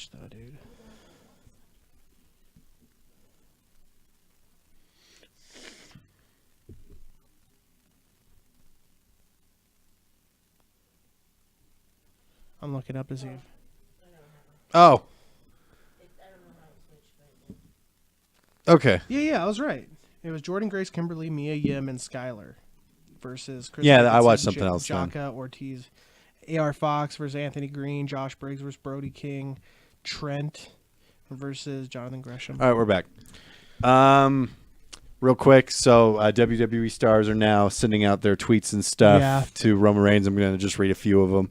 match though, dude. I'm looking up to see. Oh. Okay. Yeah, I was right. It was Jordan Grace, Kimberly, Mia Yim, and Skylar versus Chris. Yeah, I Davidson, watched something else then. Jaka Ortiz, AR Fox versus Anthony Green, Josh Briggs versus Brody King, Trent versus Jonathan Gresham. All right, we're back. Real quick, so WWE stars are now sending out their tweets and stuff to Roman Reigns. I'm going to just read a few of them.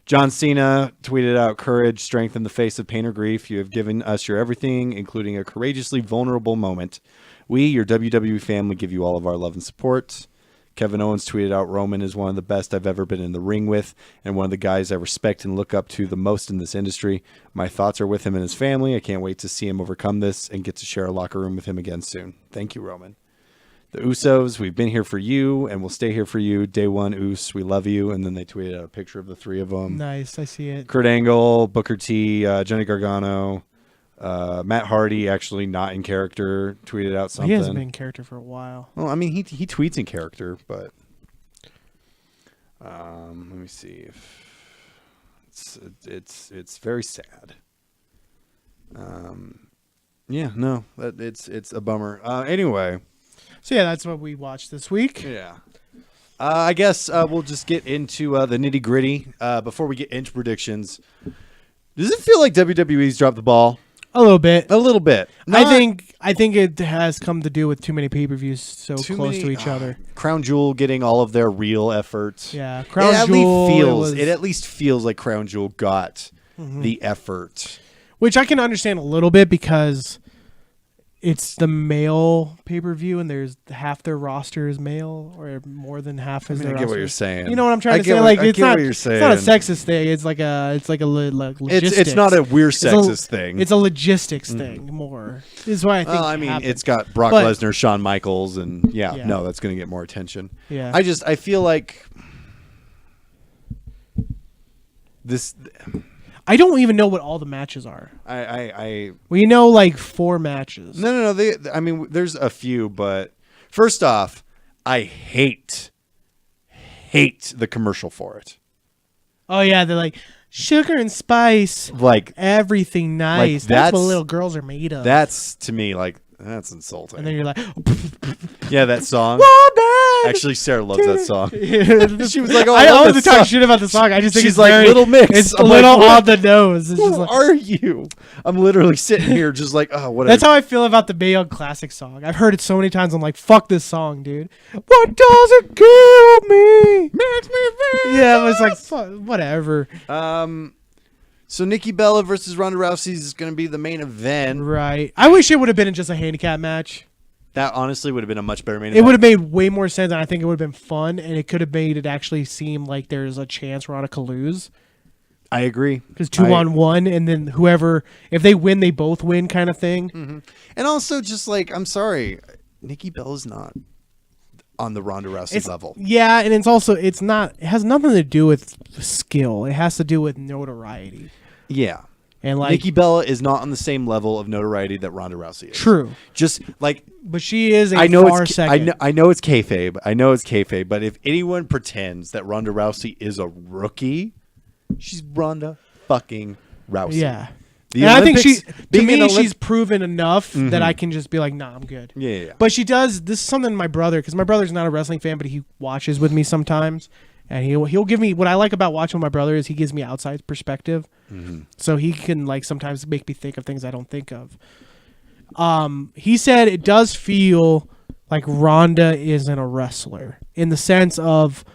John Cena tweeted out, "Courage, strength in the face of pain or grief. You have given us your everything, including a courageously vulnerable moment. We, your WWE family, give you all of our love and support." Kevin Owens tweeted out, "Roman is one of the best I've ever been in the ring with and one of the guys I respect and look up to the most in this industry. My thoughts are with him and his family. I can't wait to see him overcome this and get to share a locker room with him again soon. Thank you, Roman." The Usos, "We've been here for you and we'll stay here for you. Day one, Us, we love you." And then they tweeted out a picture of the three of them. Nice, I see it. Kurt Angle, Booker T, Johnny Gargano, Matt Hardy, actually not in character, tweeted out something. He hasn't been in character for a while. Well, I mean, he tweets in character, but let me see if it's very sad. Yeah, no, it's a bummer. Anyway. So yeah, that's what we watched this week. Yeah. I guess we'll just get into the nitty gritty before we get into predictions. Does it feel like WWE's dropped the ball? A little bit. A little bit. I think it has come to do with too many pay-per-views so close to each other. Crown Jewel getting all of their real efforts. Yeah, Crown Jewel. It at least feels like Crown Jewel got the effort. Which I can understand a little bit because it's the male pay-per-view and there's half their roster is male or more than half is their roster. I get what you're saying. You know what I'm trying to say? Like it's not what you're saying. It's not a sexist thing. It's like logistics. It's not a weird sexist thing. It's a logistics thing more. Is why I think. Well, I mean, it's got Brock Lesnar, Shawn Michaels, and no, that's going to get more attention. Yeah. I feel like this. I don't even know what all the matches are. We know like 4 matches. No. There's a few, but first off, I hate the commercial for it. Oh yeah, they're like sugar and spice, like everything nice. Like that's what little girls are made of. That's to me like that's insulting. And then you're like, yeah, that song. Actually, Sarah loves that song. She was like, "Oh, I always talk shit about the song. I just think she's it's like very, Little Mix. It's a little on the nose. It's Who are you? I'm literally sitting here just like, oh, whatever. That's how I feel about the Mae Young Classic song. I've heard it so many times. I'm like, fuck this song, dude. What doesn't kill me makes me feel. Yeah, it was like, fuck, whatever. So Nikki Bella versus Ronda Rousey is going to be the main event. Right. I wish it would have been just a handicap match. That honestly would have been a much better main event. It would have made way more sense, and I think it would have been fun, and it could have made it actually seem like there's a chance Ronda could lose. I agree. Because 2-on-1, and then whoever, if they win, they both win kind of thing. Mm-hmm. And also just like, I'm sorry, Nikki Bella's not on the Ronda Rousey level. Yeah, and it has nothing to do with skill. It has to do with notoriety. Yeah. And like Nikki Bella is not on the same level of notoriety that Ronda Rousey is. True. Just like, but she is I know it's second. I know it's kayfabe. But if anyone pretends that Ronda Rousey is a rookie, she's Ronda fucking Rousey. Yeah. And I think she's proven enough that I can just be like, nah, I'm good. Yeah. But she does. This is something my brother, because my brother's not a wrestling fan, but he watches with me sometimes. And he'll give me, what I like about watching with my brother is he gives me outside perspective. Mm-hmm. So he can like sometimes make me think of things I don't think of. He said it does feel like Ronda isn't a wrestler in the sense of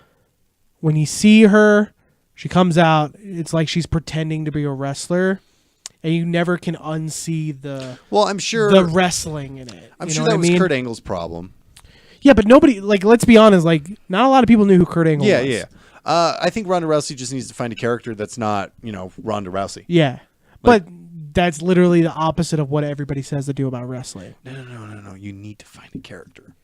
when you see her, she comes out, it's like she's pretending to be a wrestler. And you never can unsee the wrestling in it. I'm sure that was Kurt Angle's problem. Yeah, but nobody, like, let's be honest, like, not a lot of people knew who Kurt Angle was. Yeah. I think Ronda Rousey just needs to find a character that's not, Ronda Rousey. Yeah. But that's literally the opposite of what everybody says to do about wrestling. No. You need to find a character.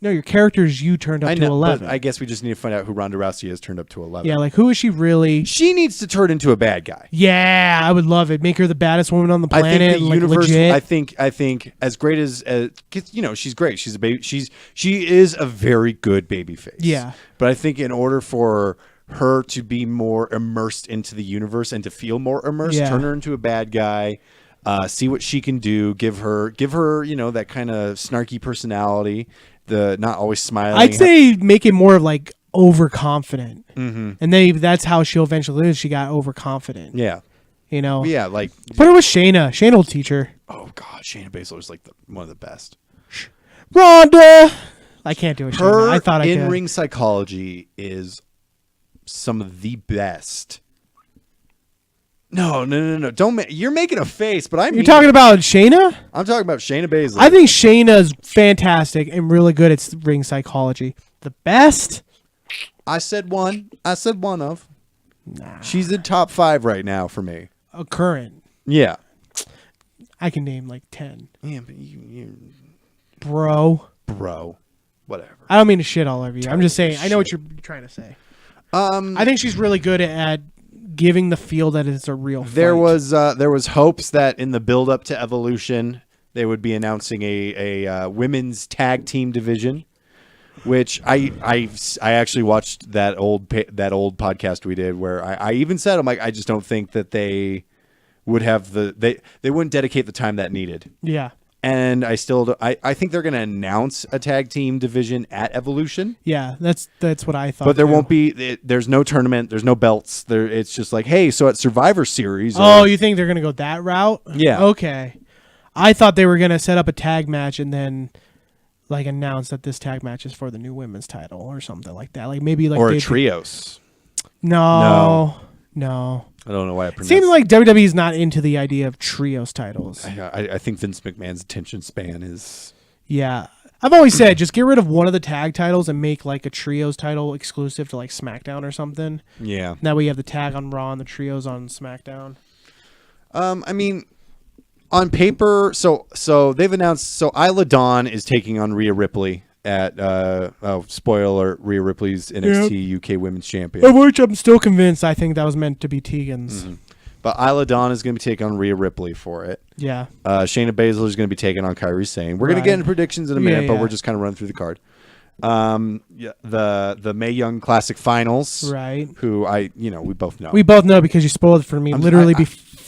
No, your character's you turned up I to know, 11. but I guess we just need to find out who Ronda Rousey has turned up to 11. Yeah, like who is she really? She needs to turn into a bad guy. Yeah, I would love it. Make her the baddest woman on the I planet. think the like, universe. legit. I think as great as she's great. She's a baby. She is a very good baby face. Yeah. But I think in order for her to be more immersed into the universe and to feel more immersed, turn her into a bad guy. See what she can do. Give her that kind of snarky personality. The not always smiling. I'd say make it more of like overconfident, and that's how she'll eventually is. She got overconfident. Yeah. Yeah, like. Put her with Shayna. Shayna will teach her. Oh God, Shayna Baszler is like one of the best. Ronda. I can't do it. Her I thought I could. in-ring psychology is some of the best. No. Don't you're making a face, but You're talking about Shayna? I'm talking about Shayna Baszler. I think Shayna's fantastic and really good at ring psychology. The best? I said one of. Nah. She's in top 5 right now for me. A current. Yeah. I can name like 10. Yeah, but you Bro. Whatever. I don't mean to shit all over you. I'm just saying. I know what you're trying to say. I think she's really good at giving the feel that it's a real fight. There was hopes that in the build up to Evolution they would be announcing a women's tag team division, which I actually watched that old podcast we did where I even said I'm like I just don't think that they would have they wouldn't dedicate the time that needed. Yeah. And I think they're going to announce a tag team division at Evolution. Yeah, that's what I thought. But there too. won't be. There's no tournament. There's no belts. It's just like, hey, so at Survivor Series. Oh, you think they're gonna go that route? Yeah. Okay. I thought they were gonna set up a tag match and then like announce that this tag match is for the new women's title or something like that. Like maybe like or a trios. No. I don't know why I pronounced. Seems like WWE's not into the idea of trios titles. I think Vince McMahon's attention span is. Yeah. I've always said just get rid of one of the tag titles and make like a trios title exclusive to like SmackDown or something. Yeah. That way you have the tag on Raw and the trios on SmackDown. I mean, on paper, so they've announced. So Isla Dawn is taking on Rhea Ripley at spoiler, Rhea Ripley's NXT UK Women's Champion. Of which I'm still convinced I think that was meant to be Tegan's. Mm-hmm. But Isla Dawn is going to be taking on Rhea Ripley for it. Yeah. Shayna Baszler is going to be taking on Kairi Sane. We're going to get into predictions in a minute, but we're just kind of running through the card. The Mae Young Classic Finals, right? Who we both know. We both know because you spoiled it for me.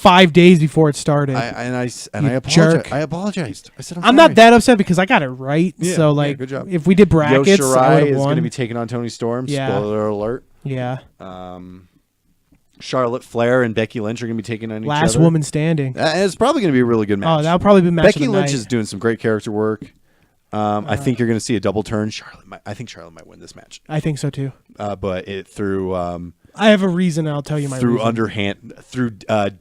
5 days before it started. I apologized. Jerk. I apologized. I said I'm not that upset because I got it right. Yeah, so like, good job. if we did brackets, Io Shirai I is won. going to be taking on Toni Storm. Yeah. Spoiler alert. Yeah. Charlotte Flair and Becky Lynch are going to be taking on each other. Last woman standing. And it's probably going to be a really good match. Oh, that'll probably be match Becky of the Lynch night. is doing some great character work. I think you're going to see a double turn. I think Charlotte might win this match. I think so too. But it through I have a reason. I'll tell you my through reason. underhand through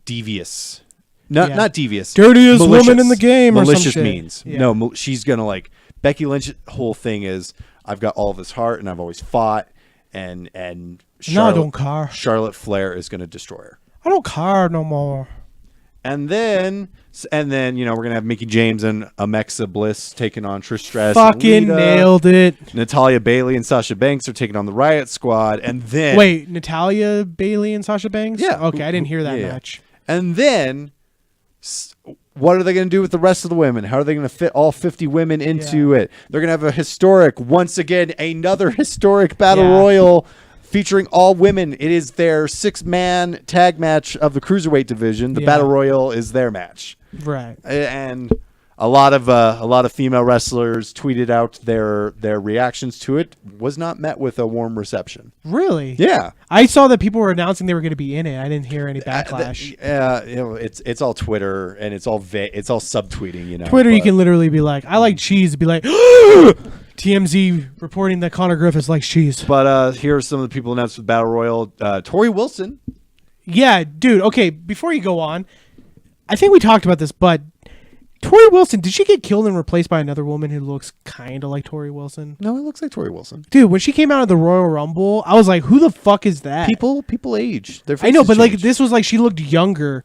devious. Not devious. Dirtiest malicious. woman in the game or some malicious shit. means. Yeah. No, she's going to like Becky Lynch's whole thing is I've got all this heart and I've always fought and Charlotte, I don't care. Charlotte Flair is going to destroy her. I don't care no more. And then we're gonna have Mickie James and Alexa Bliss taking on Trish Stratus. Fucking and Lita. nailed it. Natalia Bailey and Sasha Banks are taking on the Riot Squad, and then Wait, Natalia Bailey and Sasha Banks? Yeah. Okay, I didn't hear that Yeah. match. And then what are they going to do with the rest of the women? How are they going to fit all 50 women into it? They're going to have once again, another historic battle royal featuring all women. It is their 6-man tag match of the Cruiserweight division. The battle royal is their match. Right. And a lot of female wrestlers tweeted out their reactions to it. Was not met with a warm reception. Really? Yeah. I saw that people were announcing they were going to be in it. I didn't hear any backlash. It's all Twitter and it's all subtweeting. Twitter, you can literally be like, I like cheese. Be like, TMZ reporting that Conor Griffiths likes cheese. But here are some of the people announced with Battle Royal. Tori Wilson. Yeah, dude. Okay, before you go on, I think we talked about this, but Tori Wilson, did she get killed and replaced by another woman who looks kind of like Tori Wilson? No, it looks like Tori Wilson. Dude, when she came out of the Royal Rumble, I was like, who the fuck is that? People age. Their I know, faces but like change. this was like she looked younger.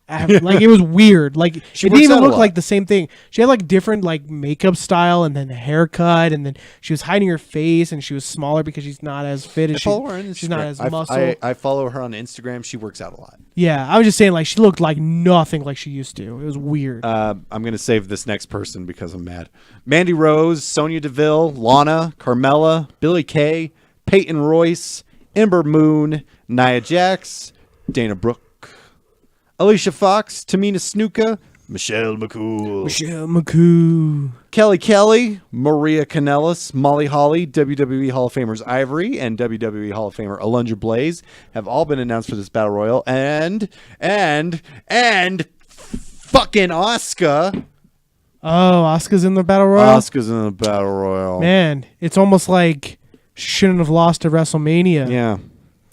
Like it was weird. Like She it works didn't out even a look lot. like the same thing. She had like different like makeup style and then the haircut and then she was hiding her face and she was smaller because she's not as fit I as follow her on Instagram. she's not as muscle. I follow her on Instagram. She works out a lot. Yeah, I was just saying like she looked like nothing like she used to. It was weird. I'm going to save this next person because I'm mad. Mandy Rose, Sonya Deville, Lana, Carmella, Billie Kay, Peyton Royce, Ember Moon, Nia Jax, Dana Brooke, Alicia Fox, Tamina Snuka, Michelle McCool, Michelle McCoo. Kelly, Maria Kanellis, Molly Holly, WWE Hall of Famers Ivory, and WWE Hall of Famer Alundra Blaze have all been announced for this Battle Royal. And fucking Asuka. Oh, Asuka's in the battle royal. Asuka's in the Battle Royal. Man, it's almost like shouldn't have lost to WrestleMania. Yeah.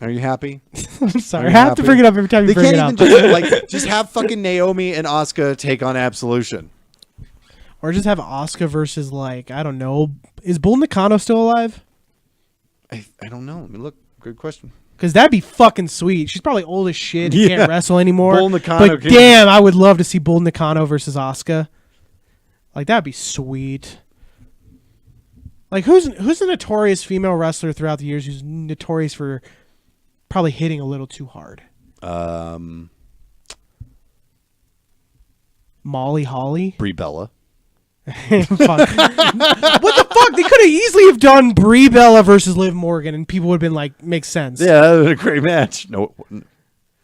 Are you happy? I'm sorry. Are I you have to happy? bring it up every time you They bring it can't up. even just have fucking Naomi and Asuka take on Absolution. Or just have Asuka versus like, I don't know. Is Bull Nakano still alive? I don't know. Let me look. Good question. Because that'd be fucking sweet. She's probably old as shit and Yeah. can't wrestle anymore. Bull Nakano but can- damn, I would love to see Bull Nakano versus Asuka. Like that'd be sweet. Like who's a notorious female wrestler throughout the years who's notorious for probably hitting a little too hard? Molly Holly. Brie Bella. Fuck. What the fuck? They could have easily have done Brie Bella versus Liv Morgan, and people would have been like, makes sense. Yeah, that would have been a great match. No,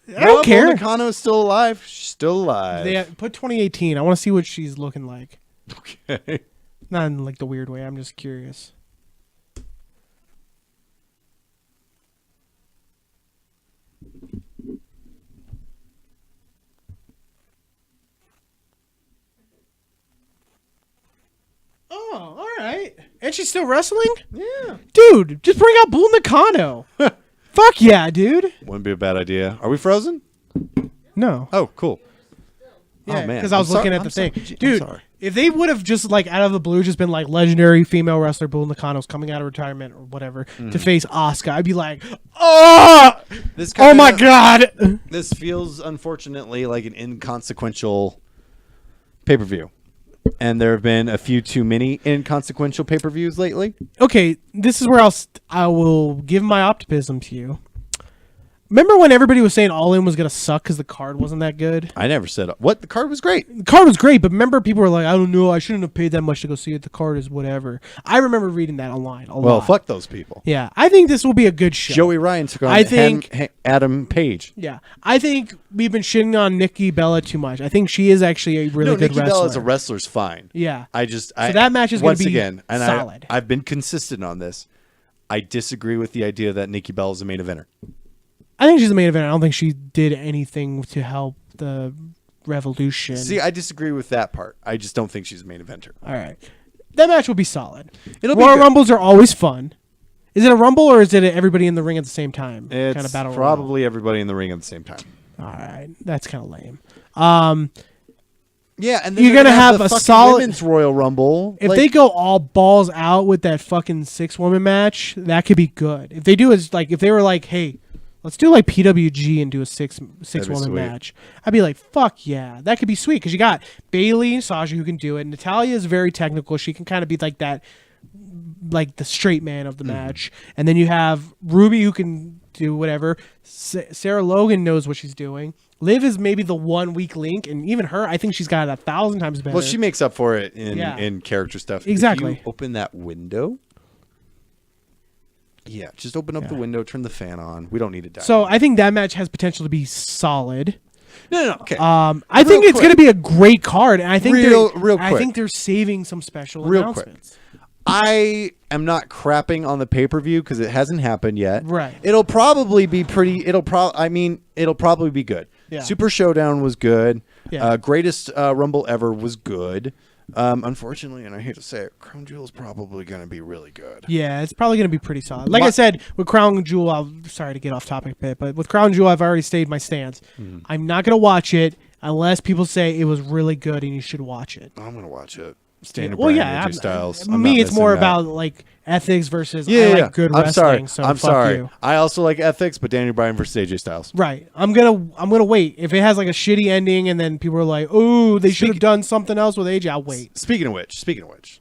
I don't care. Nakano is still alive. She's still alive. They put 2018. I want to see what she's looking like. Okay. Not in like the weird way. I'm just curious. Oh, all right. And she's still wrestling? Yeah. Dude, just bring out Bull Nakano. Fuck yeah, dude. Wouldn't be a bad idea. Are we frozen? No. Oh, cool. Yeah, Oh, man. because I was I'm looking sorry- at the I'm thing. sorry. I'm Dude, sorry. if they would have just like out of the blue just been like legendary female wrestler Bull Nakano's coming out of retirement or whatever to face Asuka, I'd be like, oh, This oh my kinda- god. This feels unfortunately like an inconsequential pay-per-view. And there have been a few too many inconsequential pay-per-views lately. Okay, this is where I will give my optimism to you. Remember when everybody was saying All In was gonna suck because the card wasn't that good? I never said what. The card was great. The card was great, but remember people were like, I don't know, I shouldn't have paid that much to go see it. The card is whatever. I remember reading that online a Well, lot. fuck those people. Yeah, I think this will be a good show. Joey Ryan took on I think- Adam Page. Yeah, I think we've been shitting on Nikki Bella too much. I think she is actually a really No, good Nikki wrestler. Bella as a wrestler's fine. Yeah. So that match is gonna once be again, and solid. I've been consistent on this. I disagree with the idea that Nikki Bella is a main eventer. I think she's the main event. I don't think she did anything to help the Revolution. See, I disagree with that part. I just don't think she's a main eventer. All right. That match will be solid. It'll be Royal good. Rumbles are always fun. Is it a Rumble or is it everybody in the ring at the same time? It's kind of battle probably everybody in the ring at the same time. royal. All right. That's kind of lame. Yeah, and then You're they're gonna have the a fucking solid- women's Royal Rumble. If Like, they go all balls out with that fucking 6-woman match, that could be good. If they do is like if they were like, hey, let's do like PWG and do a six woman sweet. match, I'd be like, fuck yeah, that could be sweet because you got Bailey and Sasha who can do it. Natalia is very technical; she can kind of be like that, like the straight man of the match. And then you have Ruby who can do whatever. Sarah Logan knows what she's doing. Liv is maybe the one weak link, and even her, I think she's got 1,000 times better. well, she makes up for it in Yeah. in character stuff. Exactly. If you open that window. Yeah, just open up the window, turn the fan on. We don't need to die. So I think that match has potential to be solid. no, okay. I think it's quick. going to be a great card, and I think Real I quick. think they're saving some special Real announcements. I am not crapping on the pay-per-view because it hasn't happened yet. Right. It'll probably be pretty. It'll probably be good. Yeah. Super Showdown was good. Yeah. Greatest Rumble ever was good. Unfortunately, and I hate to say it, Crown Jewel is probably going to be really good. Yeah, it's probably going to be pretty solid. Like I said, with Crown Jewel, I'm sorry to get off topic a bit, but with Crown Jewel, I've already stayed my stance. I'm not going to watch it unless people say it was really good and you should watch it. I'm going to watch it. Daniel Well, Bryan, AJ Styles. Me, it's more about like ethics versus I Yeah. like good wrestling. I'm So fuck sorry. you. I also like ethics, but Daniel Bryan versus AJ Styles. Right. I'm gonna wait. If it has like a shitty ending and then people are like, "Oh, they should have done something else with AJ," I'll wait. Speaking of which,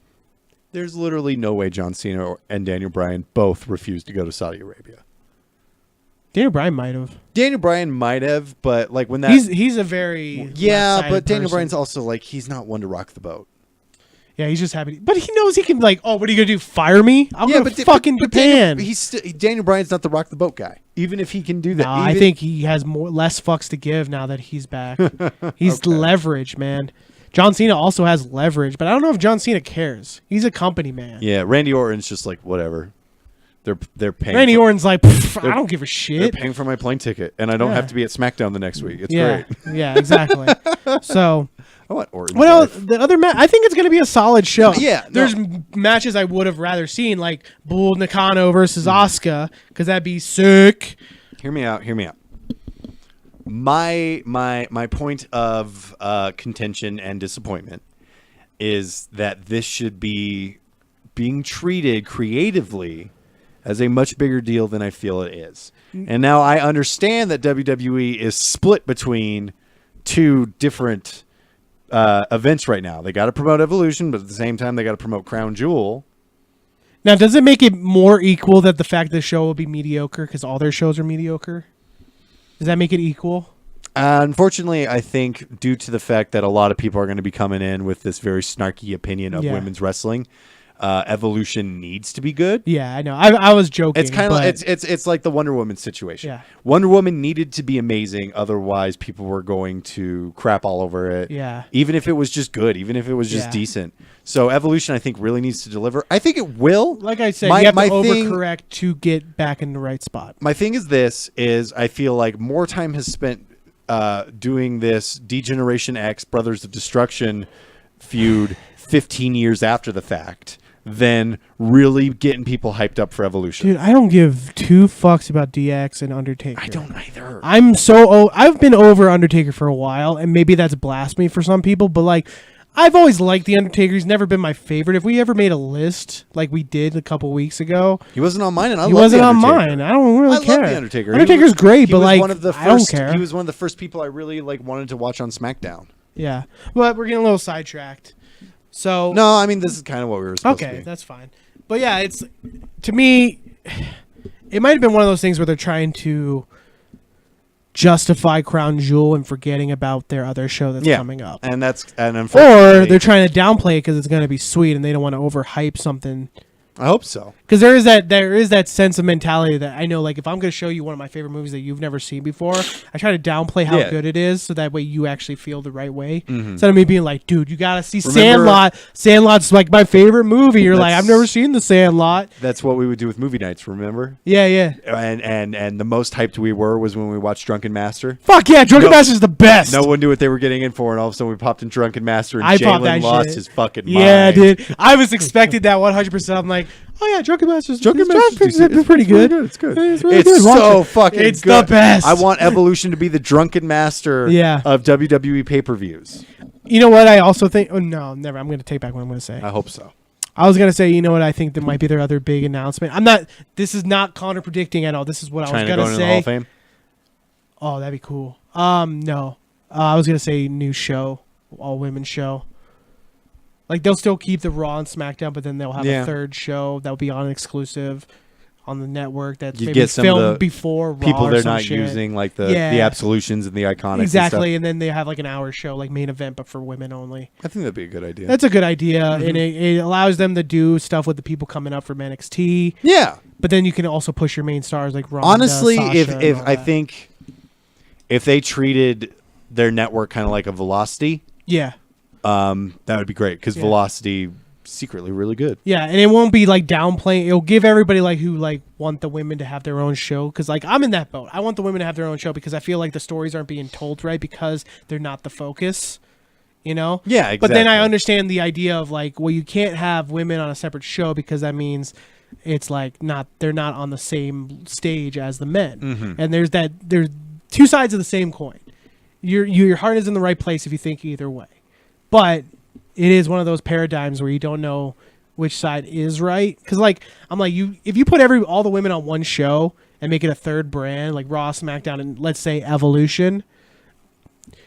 there's literally no way John Cena and Daniel Bryan both refused to go to Saudi Arabia. Daniel Bryan might have. Daniel Bryan might have, but like when that He's a very but Daniel person. Bryan's also like he's not one to rock the boat. Yeah, he's just happy. But he knows he can like, oh, what are you gonna do? Fire me? I'll go to fucking Japan. Daniel Bryan's not the rock the boat guy. Even if he can do that, I think he has less fucks to give now that he's back. He's leverage, man. John Cena also has leverage, but I don't know if John Cena cares. He's a company man. Yeah, Randy Orton's just like whatever. They're paying. Randy Orton's like, I don't give a shit. They're paying for my plane ticket, and I don't have to be at SmackDown the next week. It's great. Yeah, exactly. So, I want Orton. What else? The other match, I think it's going to be a solid show. Yeah, there's matches I would have rather seen, like Bull Nakano versus Asuka, because that'd be sick. Hear me out. My point of contention and disappointment is that this should be being treated creatively as a much bigger deal than I feel it is. And now I understand that WWE is split between two different events right now. They got to promote Evolution, but at the same time, they got to promote Crown Jewel. Now, does it make it more equal that the fact the show will be mediocre because all their shows are mediocre? Does that make it equal? Unfortunately, I think due to the fact that a lot of people are going to be coming in with this very snarky opinion of women's wrestling, Evolution needs to be good. Yeah, I know. I was joking. It's kind of it's like the Wonder Woman situation. Yeah. Wonder Woman needed to be amazing, otherwise people were going to crap all over it. Yeah. Even if it was just good, even if it was just decent. So Evolution, I think, really needs to deliver. I think it will. Like I said, you have to overcorrect to get back in the right spot. My thing is I feel like more time has spent doing this D-Generation X Brothers of Destruction feud 15 years after the fact than really getting people hyped up for Evolution. Dude, I don't give two fucks about DX and Undertaker. I don't either. I've been over Undertaker for a while, and maybe that's blasphemy for some people, but like I've always liked the Undertaker. He's never been my favorite. If we ever made a list like we did a couple weeks ago, he wasn't on mine, and he wasn't on mine. I don't really care. I love the Undertaker. Undertaker's great, but like I don't care. He was one of the first people I really like wanted to watch on SmackDown. Yeah, but we're getting a little sidetracked. So no, I mean this is kind of what we were supposed to be. Okay, that's fine. But yeah, it's to me, it might have been one of those things where they're trying to justify Crown Jewel and forgetting about their other show that's coming up, and unfortunately, or they're trying to downplay it because it's going to be sweet and they don't want to overhype something. I hope so. Because there is that sense of mentality that I know, like if I'm going to show you one of my favorite movies that you've never seen before, I try to downplay how good it is so that way you actually feel the right way. Instead of me being like, dude, you got to see Sandlot. Sandlot's like my favorite movie. You're like, I've never seen the Sandlot. That's what we would do with movie nights, remember? Yeah, yeah. And the most hyped we were was when we watched Drunken Master. Fuck yeah, Drunken Master's the best. No one knew what they were getting in for, and all of a sudden we popped in Drunken Master, and Jalen lost his fucking mind. Yeah, dude. I was expecting that 100%. I'm like, oh yeah, Drunken Master's pretty good. It's good. It's really it's good. so fucking good. It's the best. I want Evolution to be the Drunken Master of WWE pay-per-views. You know what I also think? Oh, no, never. I'm going to take back what I'm going to say. I hope so. I was going to say, you know what? I think that might be their other big announcement. This is not contradicting at all. This is what I was going to say. Into the Hall of Fame? Oh, that'd be cool. No. I was going to say new show, all-women show. Like, they'll still keep the Raw and SmackDown, but then they'll have a third show that'll be on exclusive on the network that's maybe filmed before Raw people or they're some not shit. using, like the Absolutions and the Iconics. Exactly, and then they have like an hour show, like main event, but for women only. I think that'd be a good idea. That's a good idea, and it allows them to do stuff with the people coming up from NXT. Yeah. But then you can also push your main stars like Ronda, honestly, Sasha, if I think if they treated their network kind of like a Velocity, that would be great because Velocity secretly really good. Yeah, and it won't be like downplaying. It'll give everybody like who like want the women to have their own show because like I'm in that boat. I want the women to have their own show because I feel like the stories aren't being told right because they're not the focus. You know? Yeah, exactly. But then I understand the idea of like, well, you can't have women on a separate show because that means it's like they're not on the same stage as the men. And there's two sides of the same coin. Your heart is in the right place if you think either way. But it is one of those paradigms where you don't know which side is right. Because like I'm like if you put all the women on one show and make it a third brand like Raw, SmackDown, and let's say Evolution,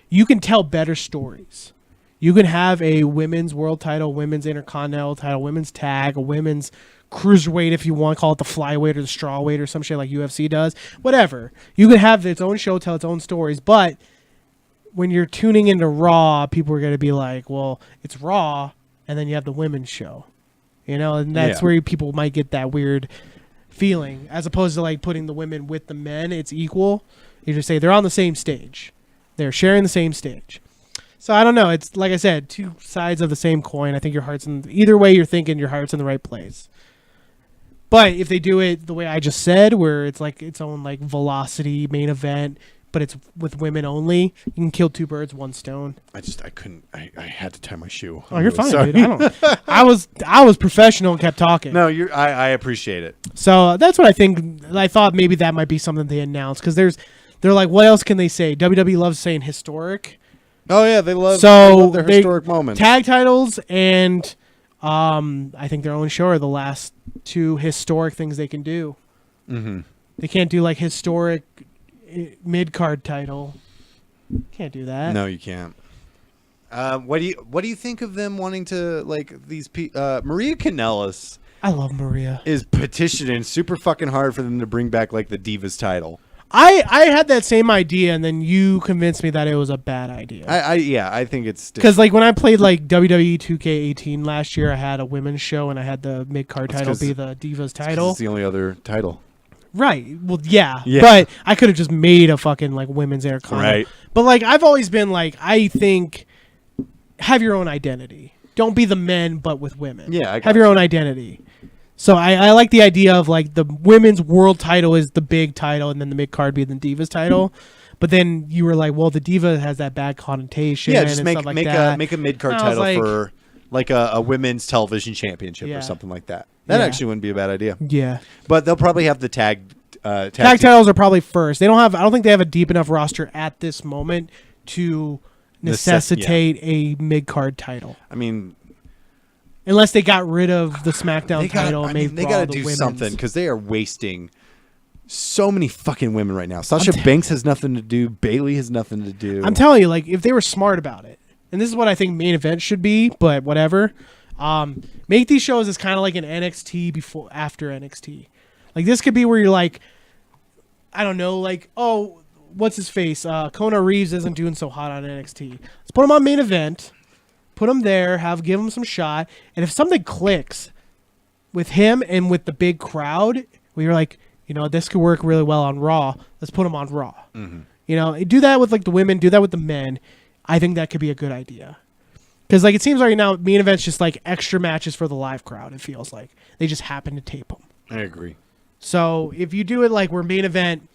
you can tell better stories. You can have a women's world title, women's intercontinental title, women's tag, a women's cruiserweight if you want to call it the flyweight or the strawweight or some shit like UFC does. Whatever. You can have its own show, tell its own stories, but when you're tuning into Raw, people are going to be like, well, it's Raw, and then you have the women's show. You know, and that's where people might get that weird feeling, as opposed to like putting the women with the men. It's equal. You just say they're on the same stage. They're sharing the same stage. So I don't know. It's like I said, two sides of the same coin. I think your heart's in either way. You're thinking your heart's in the right place. But if they do it the way I just said, where it's like its own like Velocity main event, but it's with women only, you can kill two birds, one stone. I couldn't. I had to tie my shoe. Oh, you're fine, dude. I was professional and kept talking. No, I appreciate it. So that's what I think. I thought maybe that might be something they announced because they're like, what else can they say? WWE loves saying historic. Oh yeah, they love their historic moments. Tag titles and I think their own show are the last two historic things they can do. Mm-hmm. They can't do like historic mid-card title. Can't do that. No, you can't. What do you think of them wanting to like these Maria Kanellis? I love Maria. Is petitioning super fucking hard for them to bring back like the Divas title. I had that same idea, and then you convinced me that it was a bad idea. I think it's because like when I played like WWE 2K18 last year, I had a women's show and I had the mid card title be the Divas title. It's the only other title. Right. Well, yeah. But I could have just made a fucking like women's intercontinental. Right. But like I've always been like I think have your own identity. Don't be the men, but with women. Yeah. Have your own identity. So I like the idea of like the women's world title is the big title and then the mid card be the Divas title. But then you were like, well, the Diva has that bad connotation. Yeah, just and make stuff like that. make a mid card title for like a women's television championship or something like that. That actually wouldn't be a bad idea. Yeah. But they'll probably have the tag titles are probably first. I don't think they have a deep enough roster at this moment to necessitate a mid card title. I mean, unless they got rid of the SmackDown title and made they got to do something because they are wasting so many fucking women right now. Sasha Banks has nothing to do. Bayley has nothing to do. I'm telling you, like if they were smart about it, and this is what I think main event should be, but whatever. Make these shows as kind of like an NXT after NXT. Like this could be where you're like, I don't know, like what's his face? Kona Reeves isn't doing so hot on NXT. Let's put him on main event. Put him there, give him some shot, and if something clicks with him and with the big crowd, where you're like, you know, this could work really well on Raw. Let's put him on Raw. Mm-hmm. You know, do that with like the women, do that with the men. I think that could be a good idea. Because like it seems like now main event's just like extra matches for the live crowd. It feels like they just happen to tape them. I agree. So if you do it like where main event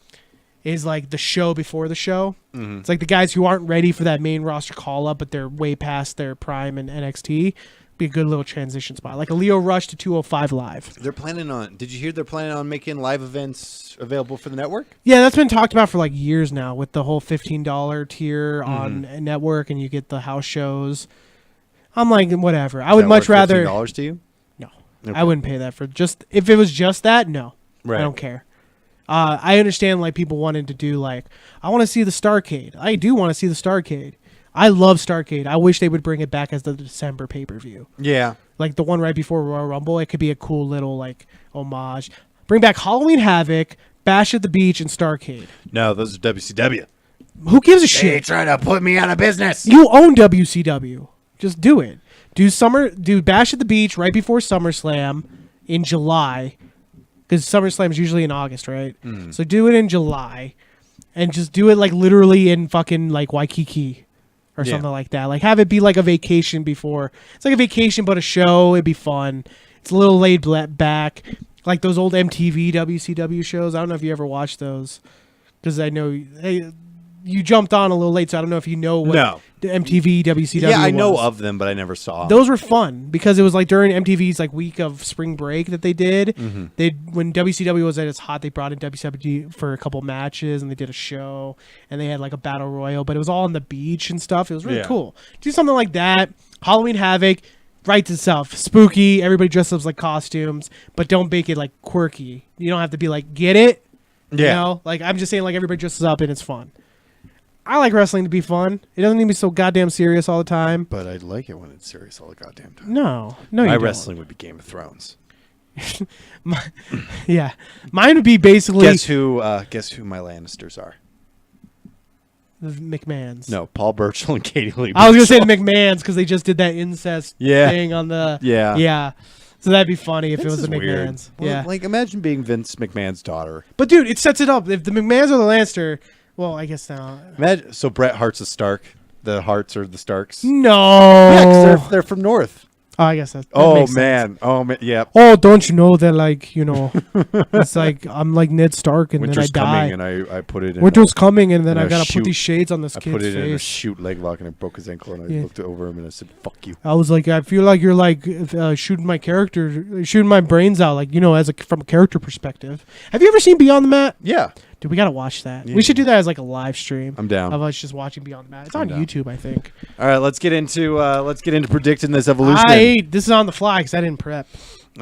is like the show before the show. Mm-hmm. It's like the guys who aren't ready for that main roster call up, but they're way past their prime in NXT. Be a good little transition spot, like a Leo Rush to 205 Live. They're planning on. Did you hear they're planning on making live events available for the network? Yeah, that's been talked about for like years now, with the whole $15 tier on a network, and you get the house shows. I'm like, whatever. I would much rather $15 to you. No, okay. I wouldn't pay that for just if it was just that. No, right. I don't care. I understand like people wanted to do like I want to see the Starrcade. I do want to see the Starrcade. I love Starrcade. I wish they would bring it back as the December pay-per-view. Yeah, like the one right before Royal Rumble. It could be a cool little like homage. Bring back Halloween Havoc, Bash at the Beach, and Starrcade. No, those are WCW. Who gives a shit? They trying to put me out of business. You own WCW. Just do it. Do Bash at the Beach right before SummerSlam in July. Because SummerSlam is usually in August, right? Mm. So do it in July, and just do it like literally in fucking like Waikiki or something like that. Like have it be like a vacation before. It's like a vacation but a show. It'd be fun. It's a little laid back, like those old MTV WCW shows. I don't know if you ever watched those, because I know you jumped on a little late, so I don't know if you know what MTV WCW I know of them, but I never saw them. Those were fun because it was like during MTV's like week of spring break that they did. Mm-hmm. When WCW was at its hot, they brought in WCW for a couple matches and they did a show and they had like a battle royal, but it was all on the beach and stuff. It was really cool. Do something like that. Halloween Havoc writes itself. Spooky. Everybody dresses up like costumes, but don't make it like quirky. You don't have to be like, get it? Yeah. You know? Like, I'm just saying, like, everybody dresses up and it's fun. I like wrestling to be fun. It doesn't need to be so goddamn serious all the time. But I like it when it's serious all the goddamn time. No, you My don't. wrestling would be Game of Thrones. Yeah, mine would be basically Guess who my Lannisters are? the McMahons. No, Paul Burchill and Katie Lee. I was gonna say Burchill. the McMahons because they just did that incest thing on the Yeah. So that'd be funny if Vince it was is the weird. McMahons. Well, Yeah, like imagine being Vince McMahon's daughter. but dude, it sets it up. If the McMahons are the Lannister, well, I guess now. Imagine so Bret Hart's a Stark. The Harts are the Starks. No. Yeah, 'cause they're from North. Oh, I guess that. Oh makes sense. man. Oh man. Yeah. Oh, don't you know that, like, it's like I'm like Ned Stark and Winter's then I die. coming, and I put it in. Winter's coming, and then and I I gotta shoot- put these shades on this I kid's put it in a face. shoot leg lock, and I broke his ankle, and I Yeah. looked over him and I said, "Fuck you." I was like, I feel like you're like shooting my character, shooting my brains out, like, as from a character perspective. Have you ever seen Beyond the Mat? Yeah, Dude, we gotta watch that. Yeah. We should do that as like a live stream I'm down. of us just watching Beyond the Mat. It's I'm on down. YouTube, I think. All right, let's get into predicting this evolution. This is on the fly because I didn't prep.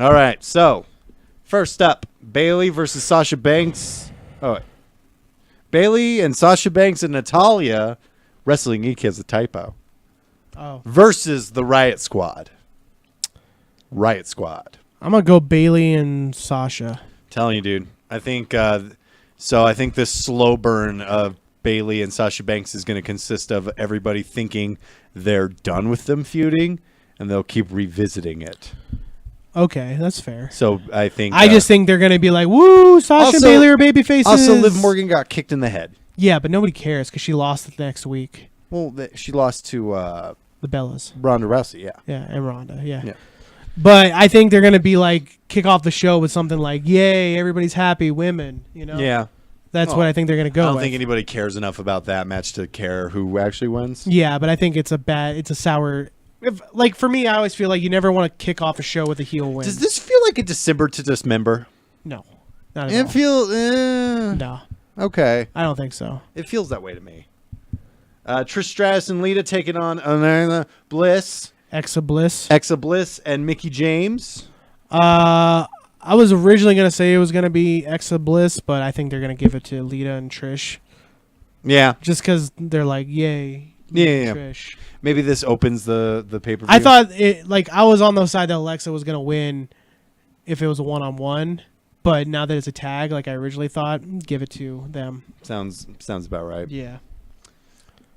All right, so first up, Bailey versus Sasha Banks. Oh, Bailey and Sasha Banks and Natalia, Wrestling Geek has a typo, Oh, versus the Riot Squad. Riot Squad. I'm gonna go Bailey and Sasha. Telling you, dude. I think I think this slow burn of Bailey and Sasha Banks is going to consist of everybody thinking they're done with them feuding, and they'll keep revisiting it. Okay, that's fair. So I think I just think they're gonna be like, "Woo, Sasha and Bailey are baby faces." also Liv Morgan got kicked in the head. Yeah, but nobody cares because she lost the next week. Well, she lost to The Bellas. Ronda Rousey. Yeah. Yeah, and Ronda. Yeah. Yeah. But I think they're gonna be like kick off the show with something like, "Yay, everybody's happy, women." Yeah. That's Oh, what I think they're gonna go. I don't with. think anybody cares enough about that match to care who actually wins. Yeah, but I think it's a sour. Like for me, I always feel like you never want to kick off a show with a heel win. Does this feel like a December to Dismember? No, not at It all. feels No, okay. I don't think so. It feels that way to me. Trish Stratus and Lita taking on Anna Bliss, Exa Bliss. Exa Bliss, and Mickey James. I was originally gonna say it was gonna be Exa Bliss, but I think they're gonna give it to Lita and Trish, Yeah, just because they're like, "Yay, Yeah. Trish." maybe this opens the pay per view. I thought I was on the side that Alexa was gonna win if it was a 1-on-1, but now that it's a tag, like I originally thought, give it to them. sounds about right. Yeah.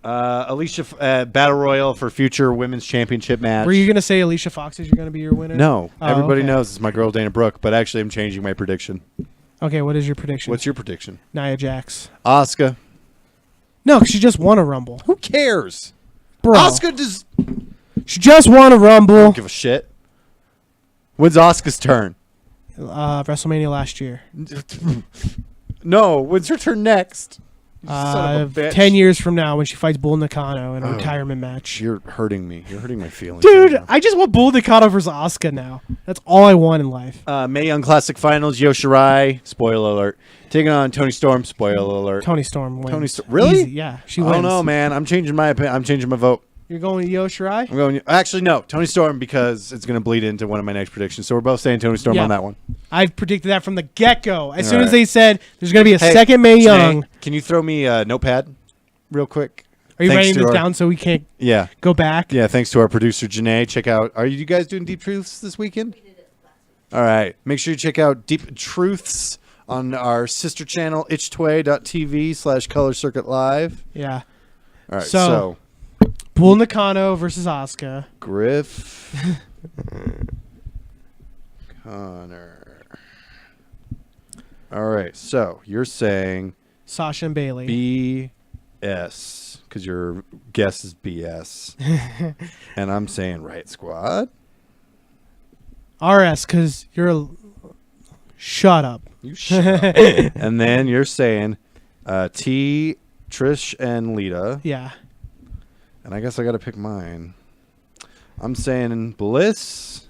Alicia Battle Royal for future women's championship match. Were you gonna say Alicia Fox is gonna be your winner? No, Oh, everybody okay. knows it's my girl Dana Brooke, but actually I'm changing my prediction. Okay, what is your prediction? What's your prediction? Nia Jax? Asuka. No, 'cause she just won a Rumble. Who cares? Bro, Asuka does. she just won a Rumble. Don't give a shit. When's Asuka's turn? WrestleMania last year. No, when's her turn next? You son of a bitch. 10 years from now when she fights Bull Nakano in a Oh. retirement match. You're hurting me. You're hurting my feelings. Dude, right now. I just want Bull Nakano versus Asuka now. That's all I want in life. Mae Young Classic Finals, Io Shirai, spoiler alert, taking on Tony Storm, spoiler alert. Tony Storm wins. Tony Really? Easy, yeah, she I wins. don't know, man. I'm changing my opinion. I'm changing my vote. You're going to Io Shirai? I'm going. Actually, no, Tony Storm because it's going to bleed into one of my next predictions. So we're both saying Tony Storm Yeah. on that one. I predicted that from the get-go. As All soon as right. they said there's going to be a Hey, second Mae Janae, Young. can you throw me a notepad real quick? Are you Thanks writing to this our- down so we can't Yeah. go back? Yeah, thanks to our producer, Janae. Check out, are you guys doing Deep Truths this weekend? All right. Make sure you check out Deep Truths on our sister channel, itchtway.tv/Color Circuit Live. Yeah. All right. So- So, Bull Nakano versus Asuka. Griff Connor. All right. So, you're saying Sasha and Bailey. BS because your guess is BS. And I'm saying Riot Squad. RS, because you're a... Shut up. You shut up. And then you're saying T, Trish, and Lita. Yeah. And I guess I got to pick mine. I'm saying Bliss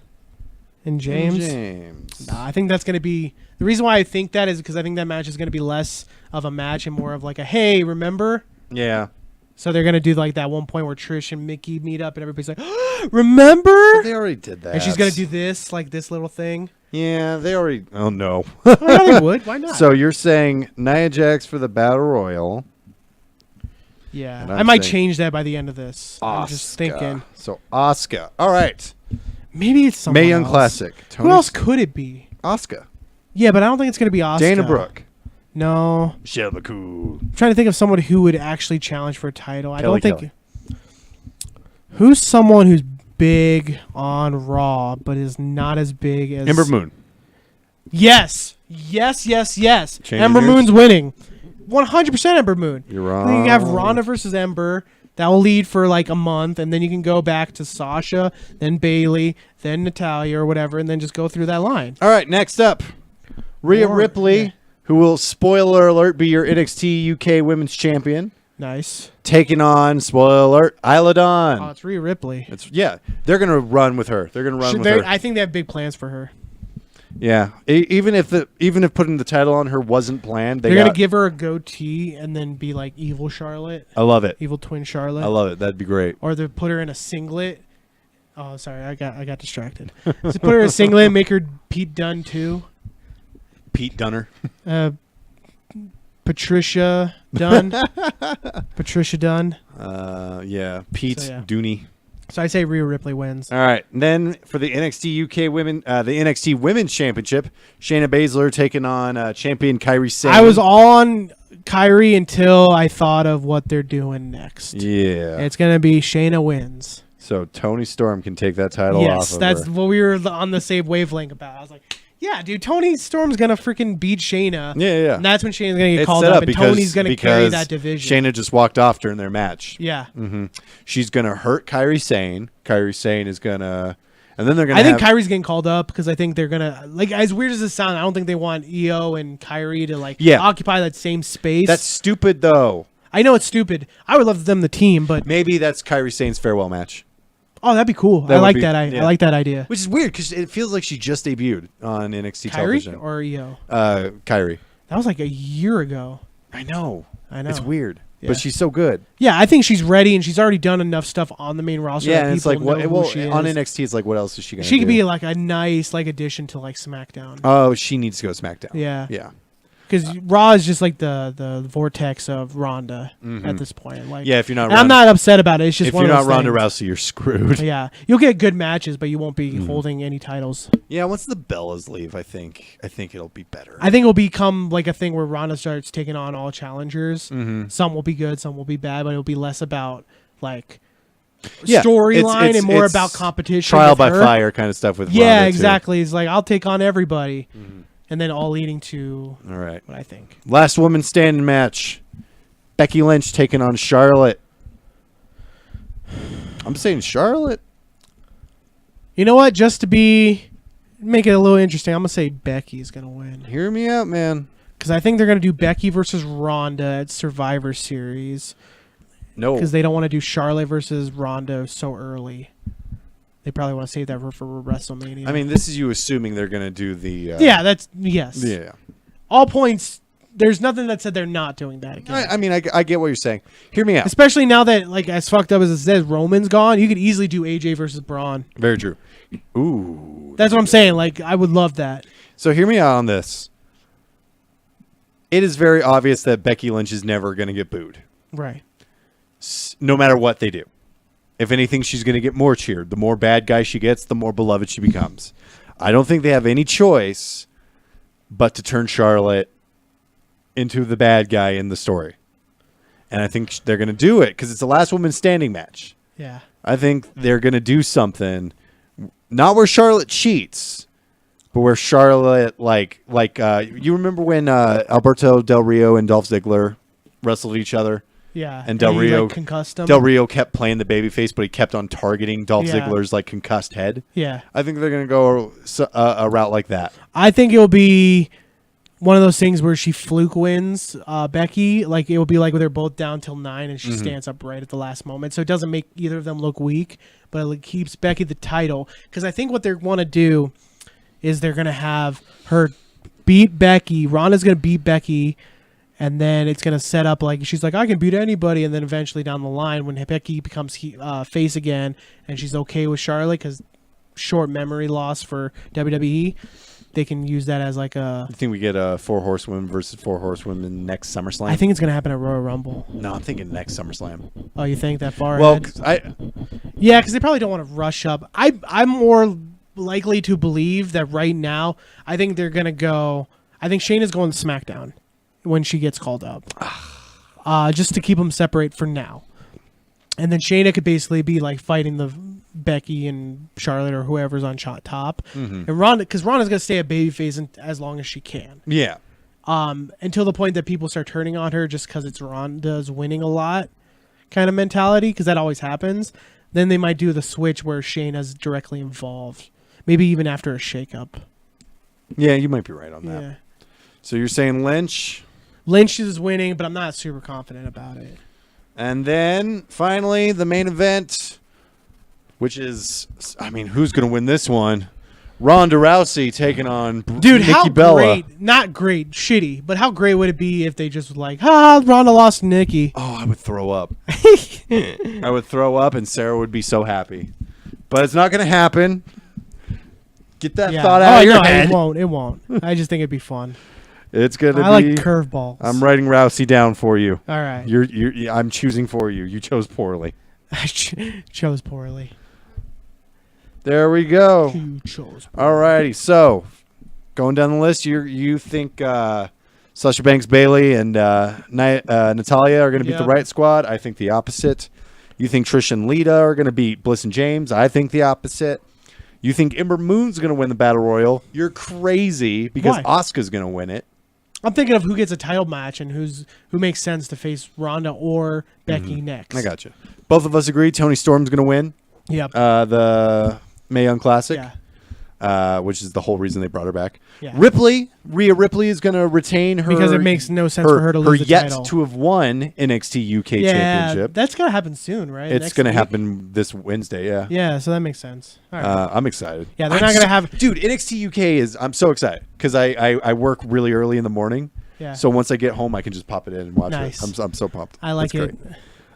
And James. James. Nah, I think that's going to be... The reason why I think that is because I think that match is going to be less of a match and more of like a, hey, remember? Yeah. So they're gonna do like that one point where Trish and Mickey meet up, and everybody's like, "Remember?" But they already did that. And she's gonna do this, like this little thing. Yeah, they already. Oh no. Oh, yeah, they would. Why not? So you're saying Nia Jax for the Battle Royal? Yeah, And I I'm might saying change that by the end of this. I'm just thinking. So Asuka. All right. Maybe it's someone Mae Young else. Classic. Who else could it be? Asuka. Yeah, but I don't think it's gonna be Asuka. Dana Brooke. No. Michelle McCool. I'm trying to think of someone who would actually challenge for a title. I Kelly don't think. Who's someone who's big on Raw but is not as big as Ember Moon. Yes. Ember yours? Moon's winning. 100% Ember Moon. You're Then wrong. you can have Ronda versus Ember. That will lead for like a month, and then you can go back to Sasha, then Bailey, then Natalya or whatever, and then just go through that line. All right, next up, Rhea Ripley, yeah. who will, spoiler alert, be your NXT UK Women's Champion, Nice. taking on, spoiler alert, Isla Dawn. Oh, it's Rhea Ripley. They're gonna run with her. They're gonna run with her. I think they have big plans for her. Yeah, even if putting the title on her wasn't planned, They're gonna give her a goatee and then be like evil Charlotte, I love it. evil twin Charlotte. I love it. That'd be great. Or they put her in a singlet. Oh, sorry, I got distracted. Just put her in a singlet and make her Pete Dunne too. Pete Dunner. Patricia Dunne. Patricia Dunne. Yeah, Pete So, yeah. Dooney. So I say Rhea Ripley wins. All right, and then for the NXT UK Women, the NXT Women's Championship, Shayna Baszler taking on champion Kairi Sane. I was all on Kyrie until I thought of what they're doing next. Yeah. It's gonna be Shayna wins. So Tony Storm can take that title off Yes, of that's her. what we were on the same wavelength about. I was like, yeah, dude, Tony Storm's gonna freaking beat Shayna. Yeah. And that's when Shayna's gonna get It's called set up, and because- Tony's gonna carry because that division. Shayna just walked off during their match. Yeah. She's going to hurt Kairi Sane. Kairi Sane is going to... And then they're going to I think Kyrie's getting called up because I think they're gonna like, as weird as it sounds, I don't think they want Io and Kyrie to like occupy that same space. That's stupid, though. I know it's stupid. I would love them the team, but Maybe that's Kairi Sane's farewell match. oh, that'd be cool. That I would like be- that. yeah. I like that idea. Which is weird because it feels like she just debuted on NXT Kyrie television. or Io? Kyrie. That was like a year ago. I know. It's weird. Yeah. But she's so good. Yeah, I think she's ready, and she's already done enough stuff on the main roster. Yeah, that and it's people like, know what? who she On is. NXT, it's like, what else is she going to do? She could be like a nice like addition to like SmackDown. Oh, she needs to go to SmackDown. Yeah. Yeah. Because Raw is just like the vortex of Ronda at this point. Like, Yeah, if you're not and I'm not upset about it. It's just if one you're of not those Ronda things. Rousey, you're screwed. Yeah, you'll get good matches, but you won't be holding any titles. Yeah, once the Bellas leave, I think it'll be better. I think it'll become like a thing where Ronda starts taking on all challengers. Mm-hmm. Some will be good, some will be bad, but it'll be less about like Yeah, storyline and more it's about competition. trial with by her. fire kind of stuff with Yeah, Ronda, too. exactly. It's like I'll take on everybody, and then all leading to All right. what I think. Last woman standing match. Becky Lynch taking on Charlotte. I'm saying Charlotte. You know what? Just to make it a little interesting, I'm gonna say Becky's gonna win Hear me out, man. because I think they're gonna do Becky versus Ronda at Survivor Series No. because they don't want to do Charlotte versus Ronda so early. They probably want to save that for WrestleMania. I mean, this is you assuming they're going to do the... yeah, that's yes. Yeah. All points. There's nothing that said they're not doing that again. I mean, I get what you're saying. Hear me out. Especially now that, like, as fucked up as it says, Roman's gone, you could easily do AJ versus Braun. Very true. Ooh. That's what I'm saying. Like, I would love that. So hear me out on this. It is very obvious that Becky Lynch is never going to get booed, Right. no matter what they do. If anything, she's going to get more cheered. The more bad guy she gets, the more beloved she becomes. I don't think they have any choice but to turn Charlotte into the bad guy in the story. And I think they're going to do it because it's the last woman standing match. Yeah. I think they're going to do something, not where Charlotte cheats, but where Charlotte, like you remember when Alberto Del Rio and Dolph Ziggler wrestled each other? Yeah. And Del he, Rio like, concussed him. Del Rio kept playing the babyface, but he kept on targeting Dolph Yeah. Ziggler's like concussed head. Yeah. I think they're going to go a route like that. I think it'll be one of those things where she fluke wins Becky. Like, it will be like where they're both down till 9 and she stands up right at the last moment. So it doesn't make either of them look weak, but it keeps Becky the title. Because I think what they want to do is they're going to have her beat Becky. Ronda's going to beat Becky. And then it's going to set up like she's like, I can beat anybody. And then eventually down the line, when Becky becomes face again and she's okay with Charlotte because short memory loss for WWE, they can use that as like a. You think we get a 4 horsewomen versus 4 horsewomen next SummerSlam? I think it's going to happen at Royal Rumble. No, I'm thinking next SummerSlam. Oh, you think that far Well, ahead? Yeah, because they probably don't want to rush up. I'm more likely to believe that right now, I think they're going to go. I think Shayna's going to SmackDown when she gets called up. Just to keep them separate for now. And then Shayna could basically be like fighting the Becky and Charlotte or whoever's on top. And Ronda, because Ronda's going to stay a babyface as long as she can. Yeah. Until the point that people start turning on her just because it's Ronda's winning a lot kind of mentality, because that always happens. Then they might do the switch where Shayna's directly involved. Maybe even after a shakeup. Yeah, you might be right on that. Yeah. So you're saying Lynch? Lynch is winning, but I'm not super confident about it. And then, finally, the main event, which is, I mean, who's going to win this one? Ronda Rousey taking on Dude, Nikki how Bella. great, not great, shitty, but how great would it be if they just like, Ronda lost to Nikki. Oh, I would throw up. I would throw up, and Sarah would be so happy. But it's not going to happen. Get that thought out of your head. It won't. I just think it'd be fun. It's going to be. I like curveballs. I'm writing Rousey down for you. All right. I'm choosing for you. You chose poorly. I chose poorly. There we go. You chose poorly. All righty. So, going down the list, you think Sasha Banks, Bayley, and Natalya are going to beat the Riot Squad. I think the opposite. You think Trish and Lita are going to beat Bliss and James. I think the opposite. You think Ember Moon's going to win the Battle Royal. You're crazy because Asuka's going to win it. I'm thinking of who gets a title match and who makes sense to face Ronda or Becky next. I got you. Both of us agree Toni Storm's going to win. Yep. The Mae Young Classic. Yeah. Which is the whole reason they brought her back. Yeah. Rhea Ripley is going to retain her because it makes no sense for her to lose the yet title. to have won NXT UK Championship. That's going to happen soon, right? It's going to happen this Wednesday. Yeah. Yeah, so that makes sense. All right. I'm excited. Yeah, they're not going to have. Dude, NXT UK is. I'm so excited because I work really early in the morning. Yeah. So once I get home, I can just pop it in and watch Nice. it. I'm so pumped. I like it. Great.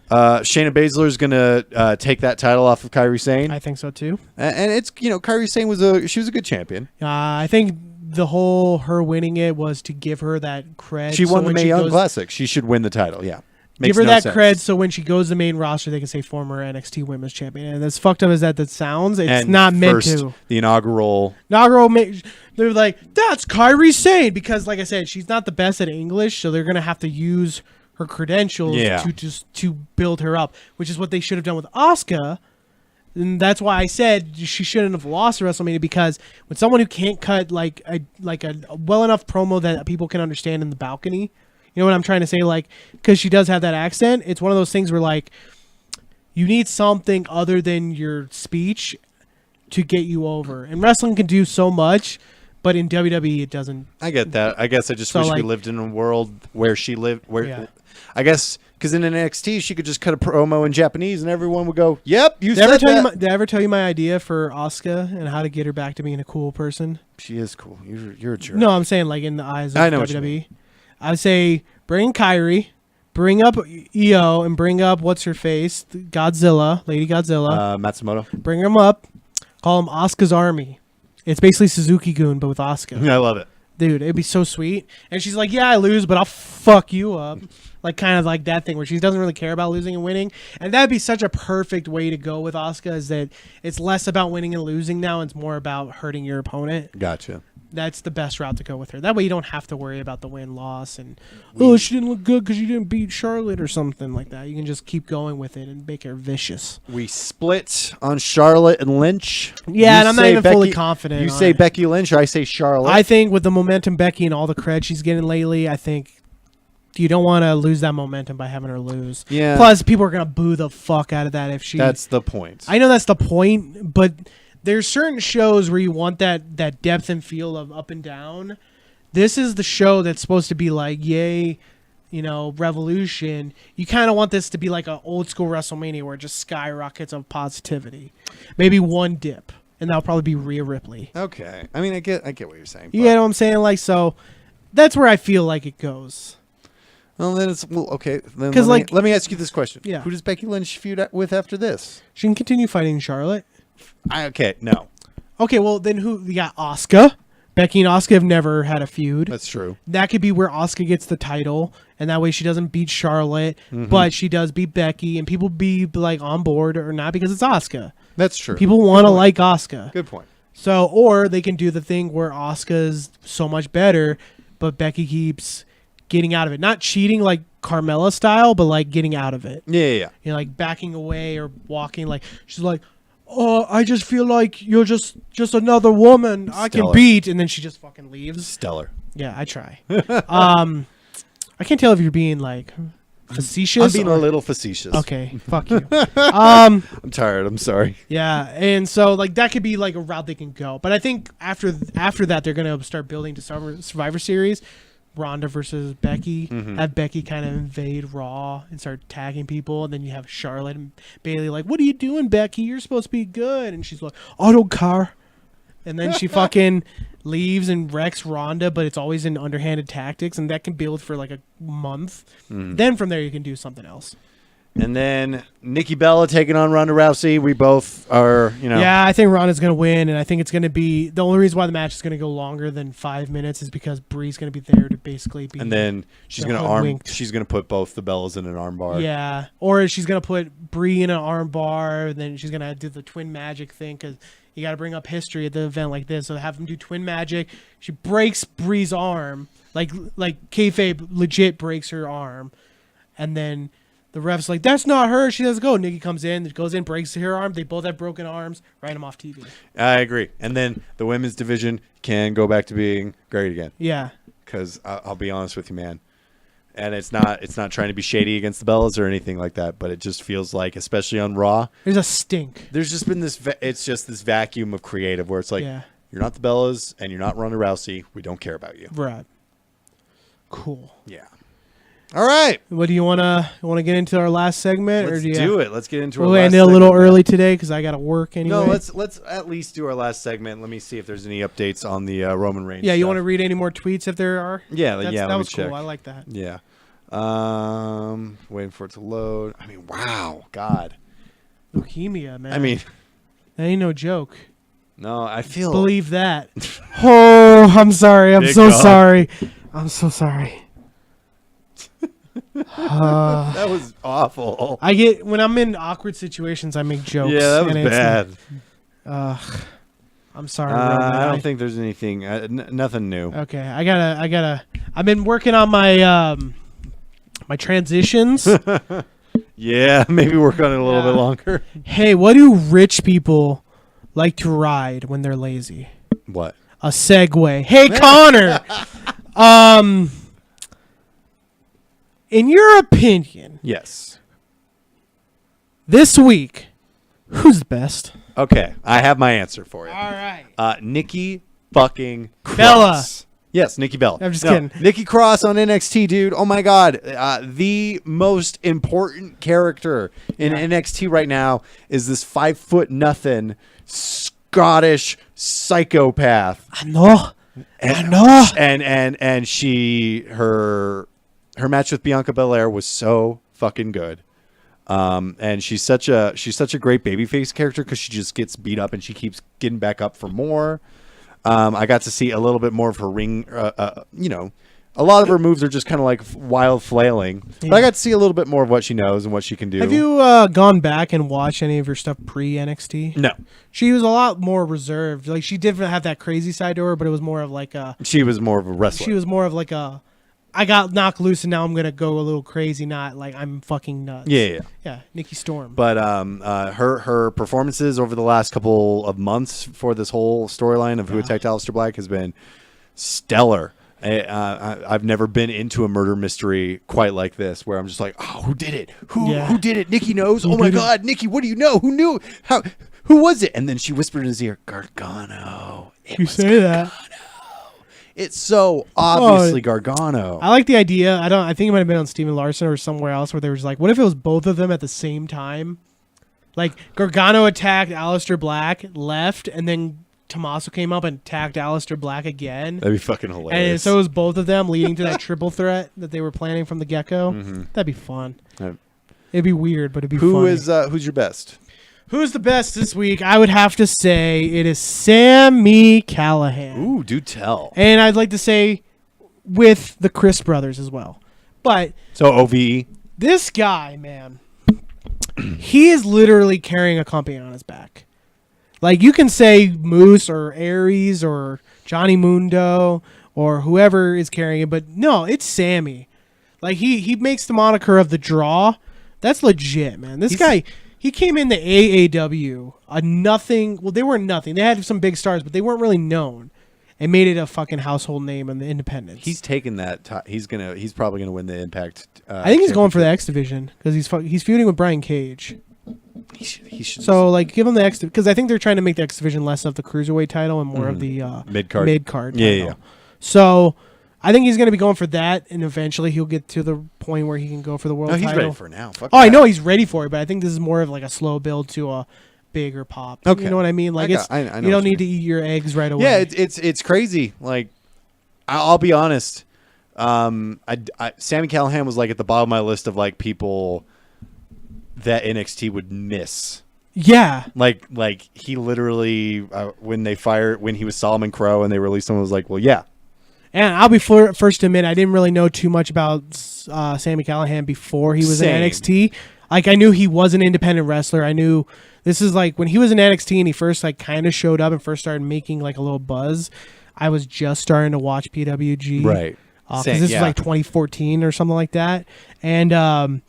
Shayna Baszler is going to take that title off of Kairi Sane. I think so too. And it's Kairi Sane was a good champion. I think the whole her winning it was to give her that cred. She won the Mae Young Classic. She should win the title. Yeah. Give her that cred so when she goes to the main roster, they can say former NXT Women's Champion. And as fucked up as that sounds, it's not meant to. The inaugural. They're like, that's Kairi Sane because, like I said, she's not the best at English, so they're gonna have to use her credentials to build her up, which is what they should have done with Asuka. And that's why I said she shouldn't have lost at WrestleMania, because when someone who can't cut like a well enough promo that people can understand in the balcony, you know what I'm trying to say? Like, because she does have that accent, it's one of those things where like you need something other than your speech to get you over. And wrestling can do so much, but in WWE it doesn't. I get that. I guess I just wish we lived in a world where she lived. I guess because in NXT she could just cut a promo in Japanese and everyone would go, "Yep, you said that." Did I ever tell you my idea for Asuka and how to get her back to being a cool person? She is cool. You're a jerk. No, I'm saying like in the eyes of WWE. I would say bring Kairi, bring up Io, and bring up what's her face, Godzilla, Lady Godzilla. Matsumoto. Bring them up. Call them Asuka's Army. It's basically Suzuki-gun, but with Asuka. I love it. Dude, it'd be so sweet. And she's like, yeah, I lose, but I'll fuck you up. Like, kind of like that thing where she doesn't really care about losing and winning. And that'd be such a perfect way to go with Asuka, is that it's less about winning and losing now. It's more about hurting your opponent. Gotcha. That's the best route to go with her. That way you don't have to worry about the win-loss and, she didn't look good because you didn't beat Charlotte or something like that. You can just keep going with it and make her vicious. We split on Charlotte and Lynch. Yeah, and I'm not even fully confident. You say Becky Lynch, or I say Charlotte. I think with the momentum Becky and all the cred she's getting lately, I think you don't want to lose that momentum by having her lose. Yeah. Plus, people are going to boo the fuck out of that if she... That's the point. I know that's the point, but... There's certain shows where you want that depth and feel of up and down. This is the show that's supposed to be like, yay, revolution. You kind of want this to be like an old school WrestleMania where it just skyrockets of positivity. Maybe one dip, and that'll probably be Rhea Ripley. Okay. I mean, I get what you're saying. You know what I'm saying? Like, so that's where I feel like it goes. Well, then it's okay. Then 'Cause, let me ask you this question. Yeah. Who does Becky Lynch feud with after this? She can continue fighting Charlotte. Okay, no, Okay, well then who? You got Asuka. Becky and Asuka have never had a feud. that's true. That could be where Asuka gets the title, and that way she doesn't beat Charlotte, but she does beat Becky, and people be like on board or not because it's Asuka. That's true. People want to like Asuka. Good point. So, or they can do the thing where Asuka's so much better, but Becky keeps getting out of it. Not cheating like Carmella style, but like getting out of it. Yeah. You know, like backing away or walking. Like she's like, "Oh, I just feel like you're just another woman I can Stellar. beat," and then she just fucking leaves. Stellar. Yeah, I try. I can't tell if you're being like facetious. I'm being or- a little facetious. Okay, fuck you. I'm tired. I'm sorry. Yeah, and so like that could be like a route they can go. But I think after that they're gonna start building to Survivor Series, Ronda versus Becky. Have Becky kind of invade Raw and start tagging people, and then you have Charlotte and Bailey like, "What are you doing, Becky? You're supposed to be good," and she's like, "I don't care." And then she fucking leaves and wrecks Ronda, but it's always in underhanded tactics, and that can build for like a month. Then from there you can do something else. And then Nikki Bella taking on Ronda Rousey. We both are, Yeah, I think Ronda's going to win, and I think it's going to be the only reason why the match is going to go longer than 5 minutes is because Brie's going to be there to basically be. And then she's They're gonna arm. hoodwinked. She's gonna put both the Bellas in an arm bar. Yeah, or she's going to put Brie in an arm bar, and then she's going to do the twin magic thing because you got to bring up history at the event like this. So have them do twin magic. She breaks Brie's arm, like kayfabe legit breaks her arm, and then. The ref's like, "That's not her. She doesn't go." Nikki comes in, goes in, breaks her arm. They both have broken arms. Write them off TV. I agree. And then the women's division can go back to being great again. Yeah. Because I'll be honest with you, man. And it's not trying to be shady against the Bellas or anything like that, but it just feels like, especially on Raw, There's a stink. there's just been this. It's just this vacuum of creative where it's like, Yeah. you're not the Bellas and you're not Ronda Rousey. We don't care about you. Right. Cool. Yeah. All right. What do you wanna get into our last segment, Let's or do you do it. Let's get into our We'll last end it a little segment. early today because I got to work anyway. No, let's at least do our last segment. Let me see if there's any updates on the Roman Reigns. Yeah, you stuff. want to read any more tweets if there are? Yeah, That let was me cool. check. I like that. Yeah. Waiting for it to load. I mean, wow, God. Leukemia, man. I mean, that ain't no joke. no, I feel. Believe that. Oh, I'm sorry. I'm Big so dog. sorry. I'm so sorry. That was awful. I get when I'm in awkward situations, I make jokes. Yeah, that was and it's- bad. I'm sorry. Roman. I don't think there's anything. Nothing new. Okay, I gotta. I've been working on my my transitions. Yeah, maybe work on it a little Yeah. bit longer. Hey, what do rich people like to ride when they're lazy? What? A Segway. Hey, Connor. In your opinion, Yes. this week, who's the best? Okay, I have my answer for you. All right. Nikki fucking Cross. Bella. Yes, Nikki Bella. I'm just kidding. Nikki Cross on NXT, dude. Oh my God. The most important character in NXT right now is this 5'0" Scottish psychopath. I know. And her match with Bianca Belair was so fucking good. And she's such a great babyface character because she just gets beat up and she keeps getting back up for more. I got to see a little bit more of her ring. A lot of her moves are just kind of like wild flailing. Yeah. But I got to see a little bit more of what she knows and what she can do. Have you gone back and watched any of her stuff pre NXT? No. She was a lot more reserved. Like she didn't have that crazy side to her, but it was more of like a. She was more of a wrestler. She was more of like a. I got knocked loose and now I'm gonna go a little crazy. Not like I'm fucking nuts. Yeah. Nikki Storm. But her performances over the last couple of months for this whole storyline of Who Attacked Aleister Black has been stellar. I've never been into a murder mystery quite like this, where I'm just like, oh, who did it? Who did it? Nikki knows. Oh my God, Nikki, what do you know? Who knew? Who was it? And then she whispered in his ear, Gargano. You say that. It's so obviously Gargano. I like the idea. I think it might have been on Steven Larson or somewhere else where they was like, what if it was both of them at the same time? Like Gargano attacked Aleister Black, left, and then Tommaso came up and attacked Aleister Black again. That'd be fucking hilarious. And so it was both of them leading to that triple threat that they were planning from the get-go. Mm-hmm. That'd be fun. Yep. It'd be weird, but it'd be funny. Who's your best? Who's the best this week? I would have to say it is Sami Callihan. Ooh, do tell. And I'd like to say with the Chris brothers as well. But so OVE. This guy, man, he is literally carrying a company on his back. Like, you can say Moose or Aries or Johnny Mundo or whoever is carrying it, but no, it's Sammy. Like, he makes the moniker of the draw. That's legit, man. This guy, he came in the AAW, a nothing. Well, they weren't nothing. They had some big stars, but they weren't really known. And made it a fucking household name in the independents. He's taken that. He's probably gonna win the Impact. I think he's going for the X Division because he's feuding with Brian Cage. He should. So like, give him the X because I think they're trying to make the X Division less of the cruiserweight title and more of the mid card. Yeah. So I think he's going to be going for that, and eventually he'll get to the point where he can go for the world title. He's ready for it now. Fuck I know he's ready for it, but I think this is more of like a slow build to a bigger pop. Okay. You know what I mean? Like I know you don't need to eat your eggs right away. Yeah, it's crazy. Like I'll be honest. Sami Callihan was like at the bottom of my list of like people that NXT would miss. Yeah. Like he literally when he was Solomon Crow and they released him, I was like, well, yeah. And I'll be first to admit I didn't really know too much about Sami Callihan before he was in NXT. Like, I knew he was an independent wrestler. I knew this is like when he was in NXT and he first like kind of showed up and first started making like a little buzz. I was just starting to watch PWG, right? Because this was like 2014 or something like that. And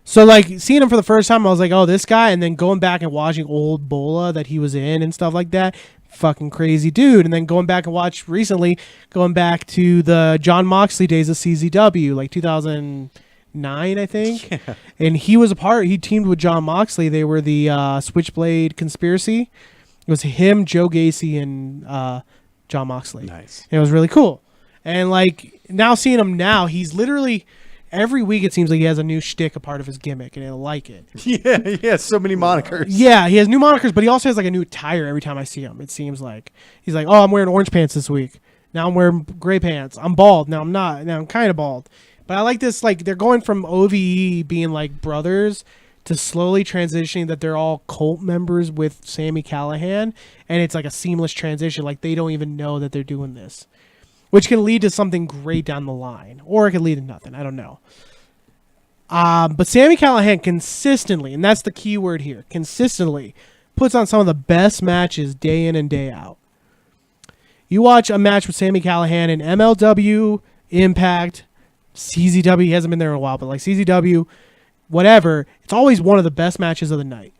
so like seeing him for the first time, I was like, oh, this guy. And then going back and watching old Bola that he was in and stuff like that, fucking crazy dude. And then going back and going back to the John Moxley days of CZW, like 2009, I think. Yeah. And he teamed with John Moxley. They were the Switchblade Conspiracy. It was him, Joe Gacy, and John Moxley. Nice. And it was really cool. And like now seeing him now, he's literally every week it seems like he has a new shtick, a part of his gimmick, and I like it. Yeah, so many monikers. Yeah, he has new monikers, but he also has like a new attire every time I see him. It seems like he's like, oh, I'm wearing orange pants this week. Now I'm wearing gray pants. I'm bald. Now I'm not. Now I'm kind of bald. But I like this, like, they're going from OVE being, like, brothers to slowly transitioning that they're all cult members with Sami Callihan, and it's like a seamless transition. Like, they don't even know that they're doing this, which can lead to something great down the line, or it could lead to nothing. I don't know. But Sami Callihan consistently, and that's the key word here, consistently puts on some of the best matches day in and day out. You watch a match with Sami Callihan in MLW, Impact, CZW, he hasn't been there in a while, but like CZW, whatever, it's always one of the best matches of the night.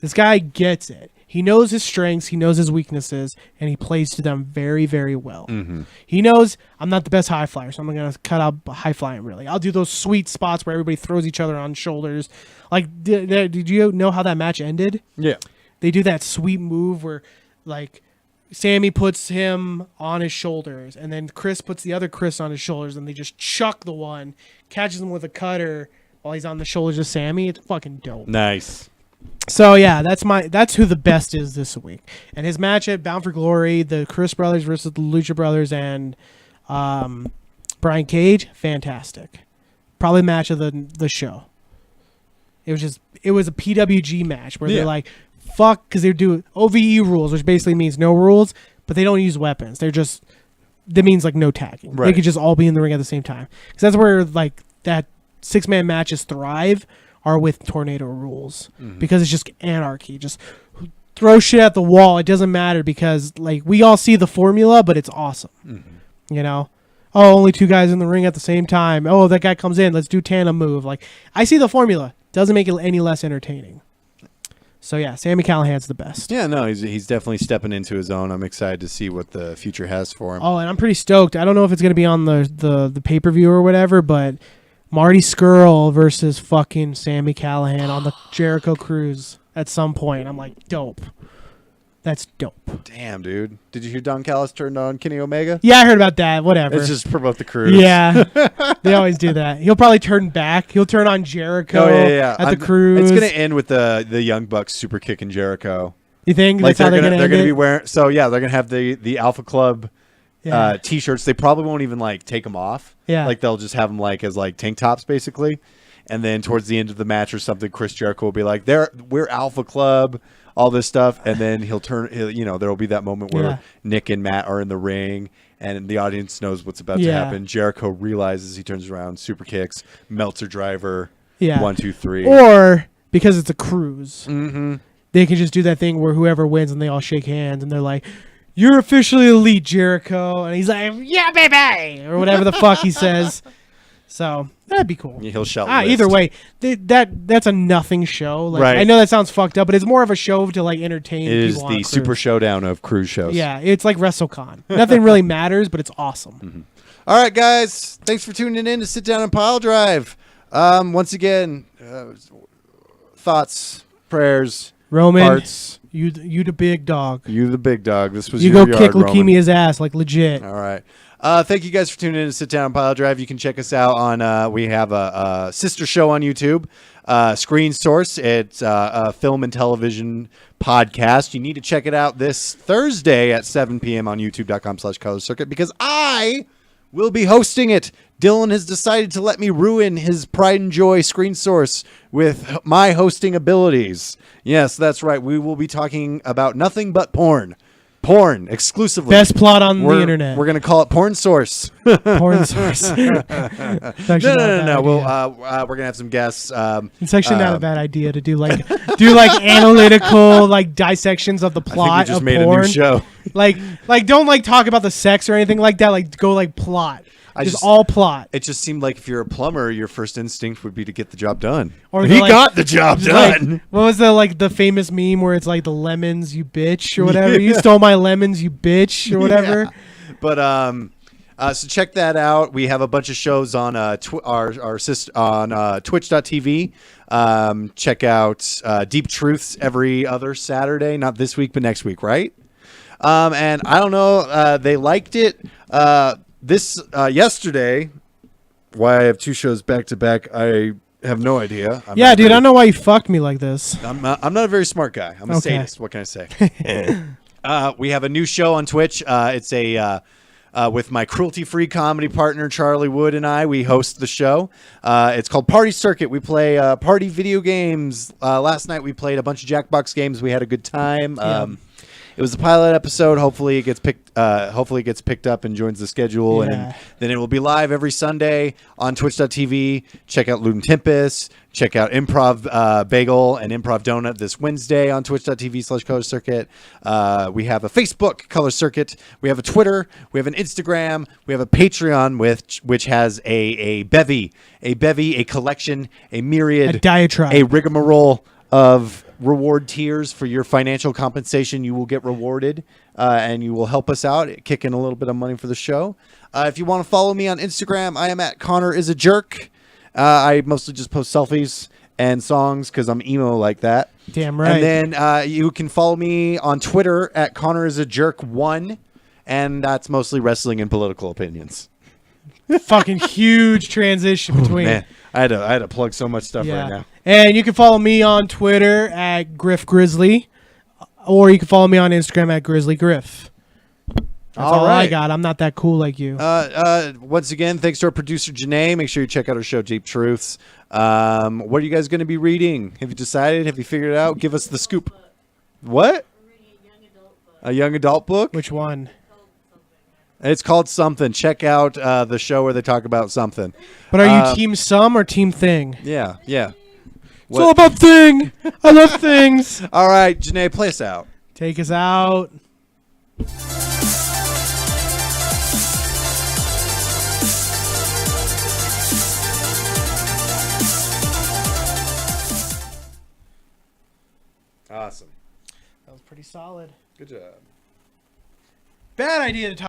This guy gets it. He knows his strengths, he knows his weaknesses, and he plays to them very, very well. Mm-hmm. He knows I'm not the best high flyer, so I'm going to cut out high flying, really. I'll do those sweet spots where everybody throws each other on shoulders. Like, did you know how that match ended? Yeah. They do that sweet move where, like, Sammy puts him on his shoulders, and then Chris puts the other Chris on his shoulders, and they just chuck the one, catches him with a cutter while he's on the shoulders of Sammy. It's fucking dope. Nice. So yeah, that's who the best is this week. And his match at Bound for Glory, the Chris brothers versus the Lucha brothers and Brian Cage, fantastic. Probably match of the show. It was a PWG match where they're like, fuck, because they're doing OVE rules, which basically means no rules, but they don't use weapons. That means like no tagging. Right. They could just all be in the ring at the same time. Because that's where like that 6-man matches thrive are with tornado rules. Mm-hmm. Because it's just anarchy. Just throw shit at the wall. It doesn't matter because like we all see the formula, but it's awesome. Mm-hmm. You know? Oh, only 2 guys in the ring at the same time. Oh, that guy comes in. Let's do tandem move. Like, I see the formula. Doesn't make it any less entertaining. So yeah, Sami Callihan's the best. Yeah, no, he's definitely stepping into his own. I'm excited to see what the future has for him. Oh, and I'm pretty stoked. I don't know if it's gonna be on the pay-per-view or whatever, but Marty Scurll versus fucking Sami Callihan on the Jericho Cruise at some point. I'm like, dope. That's dope. Damn, dude. Did you hear Don Callis turned on Kenny Omega? Yeah, I heard about that. Whatever. It's just promote the cruise. Yeah. They always do that. He'll probably turn back. He'll turn on Jericho at the cruise. It's going to end with the Young Bucks super kicking Jericho. You think Like that's how they're gonna be wearing. So yeah, they're gonna have the Alpha Club Yeah. T-shirts. They probably won't even like take them off. Yeah. Like they'll just have them like as like tank tops basically. And then towards the end of the match or something, Chris Jericho will be like, we're Alpha Club, all this stuff. And then there'll be that moment where Nick and Matt are in the ring and the audience knows what's about to happen. Jericho realizes, he turns around, super kicks, Meltzer driver, 1, 2, 3. Or because it's a cruise, Mm-hmm. they can just do that thing where whoever wins and they all shake hands and they're like, "You're officially elite, Jericho," and he's like, "Yeah, baby," or whatever the fuck he says. So that'd be cool. Yeah, he'll shout. Either way, that's a nothing show. Like, right. I know that sounds fucked up, but it's more of a show to like entertain. It is people the super showdown of cruise shows. Yeah, it's like WrestleCon. Nothing really matters, but it's awesome. Mm-hmm. All right, guys, thanks for tuning in to Sit Down and Pile Drive. Once again, thoughts, prayers, Roman, hearts. You the big dog. You the big dog. This was you your go yard, kick Roman. leukemia's ass, like legit. All right. Thank you guys for tuning in to Sit Down and Pile Drive. You can check us out on, we have a sister show on YouTube, Screen Source. It's a film and television podcast. You need to check it out this Thursday at 7 p.m. on youtube.com/Color Circuit because I will be hosting it. Dylan has decided to let me ruin his pride and joy Screen Source with my hosting abilities. Yes, that's right. We will be talking about nothing but porn. Porn exclusively. Best plot on the internet. We're gonna call it Porn Source. Porn Source. No. We're gonna have some guests. It's actually not a bad idea to do like analytical like dissections of the plot. I think we just of made porn. a new show. Like don't like talk about the sex or anything like that. Like go like plot. Just all plot. It just seemed like if you're a plumber, your first instinct would be to get the job done. Or he got the job done. Like, what was the famous meme where it's like the lemons, you bitch, or whatever? Yeah. You stole my lemons, you bitch, or whatever. Yeah. But so check that out. We have a bunch of shows on Twitch.tv. Check out Deep Truths every other Saturday. Not this week, but next week, right? And I don't know. They liked it. Yesterday, why I have two shows back to back, I have no idea. I don't know why you fucked me like this. I'm not a very smart guy. I'm a sadist. What can I say? We have a new show on Twitch. It's with my cruelty-free comedy partner Charlie Wood and I. We host the show. It's called Party Circuit. We play party video games. Last night we played a bunch of Jackbox games. We had a good time. It was a pilot episode. Hopefully it gets picked up and joins the schedule. And then it will be live every Sunday on twitch.tv. Check out Luton Tempest. Check out Improv Bagel and Improv Donut this Wednesday on twitch.tv/Color Circuit. We have a Facebook, Color Circuit. We have a Twitter. We have an Instagram. We have a Patreon which has a bevy, a collection, a myriad, a diatribe, a rigmarole of reward tiers for your financial compensation. You will get rewarded and you will help us out, kick in a little bit of money for the show. If you want to follow me on Instagram, I am at Connor is a jerk. I mostly just post selfies and songs because I'm emo like that. Damn right. And then you can follow me on Twitter at Connor is a jerk 1, and that's mostly wrestling and political opinions. Fucking huge transition between. Man, I had to plug so much stuff right now. And you can follow me on Twitter at Griff Grizzly, or you can follow me on Instagram at Grizzly Griff. That's all I got. I'm not that cool like you. Once again, thanks to our producer Janae. Make sure you check out our show Deep Truths. What are you guys going to be reading? Have you decided? Have you figured it out? Give us the scoop. What? A young adult book? Which one? It's called Something. Check out the show where they talk about something. But are you team some or team thing? Yeah. It's all about thing. I love things. All right, Janae, play us out. Take us out. Awesome. That was pretty solid. Good job. Bad idea to talk.